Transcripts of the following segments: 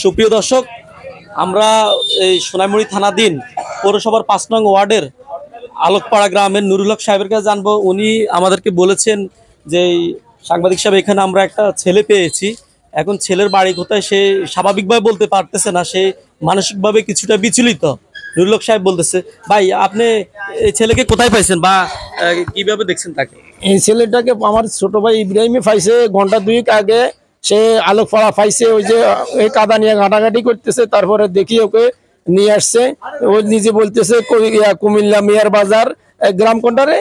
সুপ্রিয় দর্শক, আমরা এই সোনাইমুড়ি থানাধীন পৌরসভার ৫ নং ওয়ার্ডের আলোকপাড়া গ্রামের নুরুল হক সাহেবের কাছে জানবো। উনি আমাদেরকে বলেছেন যে সাংবাদিক সাহেব, এখানে আমরা একটা ছেলে পেয়েছি। এখন ছেলের বাড়ি কোথায় সে স্বাভাবিকভাবে বলতে পারতেছে না, সে মানসিকভাবে কিছুটা বিচলিত। নুরুল হক সাহেব বলতেছে, ভাই আপনি এই ছেলেকে কোথায় পাইছেন বা কিভাবে দেখছেন তাকে? এই ছেলেটাকে আমার ছোট ভাই ইব্রাহিমে পাইছে ঘন্টা 2 আগে। সে আলোকপাড়া পাইছে, ওই যে এই কাদা নিয়ে ঘাটাঘাটি করতেছে, তারপরে দেখি ওকে নিয়ে আসছে। ও নিজে বলতেছে কুমিল্লা মিয়ার বাজার গ্রাম কোনটা রে?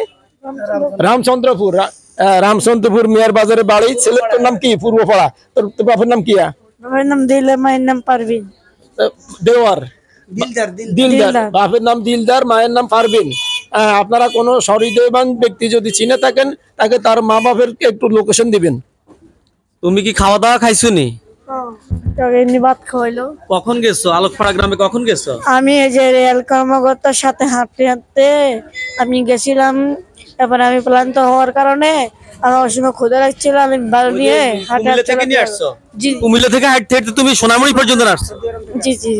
রামচন্দ্রপুর মিয়ার বাজারের বাড়ি। ছেলেটার নাম কি? পূর্বপাড়া। তোর বাপের নাম কি? বাবার নাম দিলদার, মায়ের নাম পারভিন। দেওয়ার দিলদার, বাপের নাম দিলদার, মায়ের নাম পারভিন। আপনারা কোনো সহৃদয়বান ব্যক্তি যদি চিনে থাকেন, তাকে তার মা বাপের একটু লোকেশন দিবেন। তুমি কি খাওয়া দাওয়া খাইছো নি? এমনি ভাত খাওয়াইলো। কখন গেছো আলোকপাড়া গ্রামে? কখন গেছো? আমি এই যে রেল কর্মকর্তার সাথে হাঁটতে হাঁটতে আমি গেছিলাম। তারপর আমি ক্লান্ত হওয়ার কারণে আমার অসময় ক্ষুধা লাগছিল, আমি বাড়ি নিয়ে কুমিল্লা থেকে নিয়ে আসছো? জি। কুমিল্লা থেকে হাঁটতে হাঁটতে তুমি সোনামুড়ি পর্যন্ত আসছো? জি জি।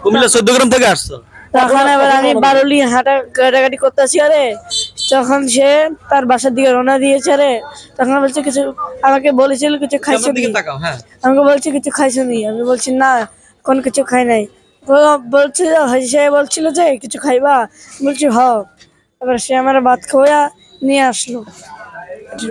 কুমিল্লা 14 গ্রাম থেকে আসছো? তখন আবার আমি বারুলি হাঁটাঘাটি করতেছি। আরে তখন সে তার বাসার দিকে রওনা দিয়েছে। আরে তখন বলছে কিছু, আমাকে বলেছিল কিছু খাইছো নি? আমাকে বলছে কিছু খাইছো নি? আমি বলছি না, কোন কিছু খাই নাই। ও বলছে, সে বলছিল যে কিছু খাইবা? বলছি হ। এবার সে আমার ভাত খাওয়া নিয়ে আসলো।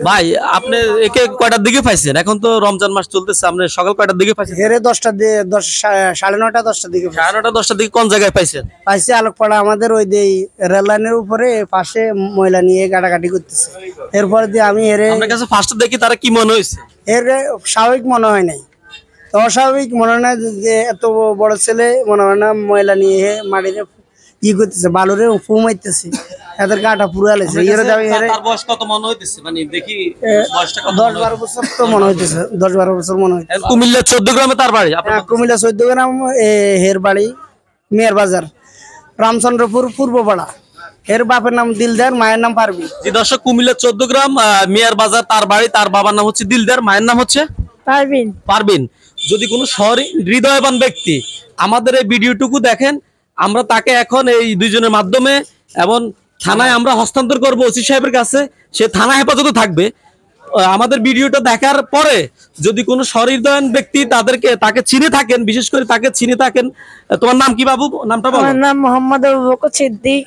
ভাই আপনি একে কয়টার দিকে পাইছেন? এখন তো রমজান মাস চলতেছে, আপনি সকাল কয়টার দিকে পাইছেন? হেরে 10টা 9:30 10টার দিকে 9:30 10টার দিকে। কোন জায়গায় পাইছেন? পাইছে আলোকপাড়া, আমাদের ওই যে রেল লাইনের উপরে পাশে ময়লা নিয়ে গাটাগাটি করতেছে। এরপরে দিয়ে আমি হেরে আপনার কাছে ফার্স্ট দেখি তারা কি মনে হয়েছে? হেরে স্বাভাবিক মনে হয় নাই, তো অস্বাভাবিক মনে হয় না যে এত বড় ছেলে মনে হয় না ময়লা নিয়ে মাটিতে করতেছে, বালুরে ফুমাইতেছে, এদের গাটা পুরা লেছে। তার বয়স কত মনে হইতেছে? মানে দেখি বয়সটা কত? 10-12 বছর তো মনে হইতেছে, 10-12 বছর মনে হইতেছে। কুমিল্লা 14 গ্রামে তার বাড়ি? কুমিল্লা 14 গ্রাম, হের বাড়ি মেয়ের বাজার, রামচন্দ্রপুর পূর্বপাড়া। এর বাপের নাম দিলদার, মায়ের নাম পারভিন। জি দর্শক, কুমিল্লা 14 গ্রাম মেয়ার বাজার তার বাড়ি। তার বাবার নাম হচ্ছে দিলদার, মায়ের নাম হচ্ছে পারভিন। যদি কোনো হৃদয়বান ব্যক্তি আমাদের এই ভিডিওটুকু দেখেন, আমরা তাকে এখন এই দুইজনের মাধ্যমে এবং থানায় আমরা হস্তান্তর করবো ওসি সাহেবের কাছে। সে থানা হেফাজতে থাকবে। আমাদের ভিডিওটা দেখার পরে যদি কোনো সহৃদয়বান ব্যক্তি তাকে চিনে থাকেন, বিশেষ করে তাকে চিনে থাকেন। তোমার নাম কি বাবু? নামটা বলো। আমার নাম মোহাম্মদ আবু বকর সিদ্দিক।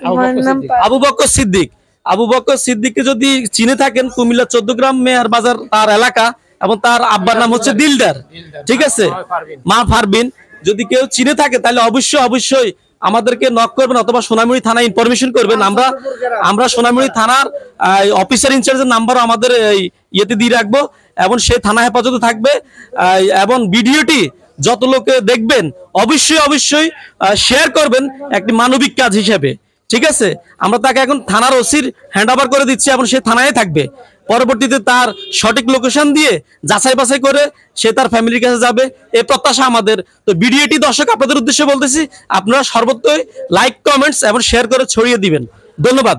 আবু বকর সিদ্দিক। আবু বকর সিদ্দিককে যদি চিনে থাকেন, কুমিল্লা 14 গ্রাম মেয়ার বাজার তার এলাকা, এবং তার আব্বার নাম হচ্ছে দিলদার, ঠিক আছে, মা পারভিন। যদি কেউ চিনে থাকে তাহলে অবশ্যই আমাদেরকে নক করবেন অথবা সোনামুড়ি থানায় ইনফরমেশন করবেন। আমরা সোনামুড়ি থানার অফিসার ইনচার্জের নাম্বারও আমাদের ইয়েতে দিয়ে রাখবো, এবং সে থানা হেফাজতে থাকবে। এবং ভিডিওটি যত লোকে দেখবেন অবশ্যই শেয়ার করবেন একটি মানবিক কাজ হিসেবে, ঠিক আছে? আমরা তাকে এখন থানার ওসির হ্যান্ড ওভার করে দিচ্ছি এবং সে থানায় থাকবে। পরবর্তীতে তার সঠিক লোকেশন দিয়ে যাচাই বাছাই করে সে তার ফ্যামিলির কাছে যাবে, এই প্রত্যাশা আমাদের। তো ভিডিওটি দর্শক আপনাদের উদ্দেশ্যে বলতেছি, আপনারা সর্বত্রই লাইক, কমেন্টস এবং শেয়ার করে ছড়িয়ে দিবেন। ধন্যবাদ।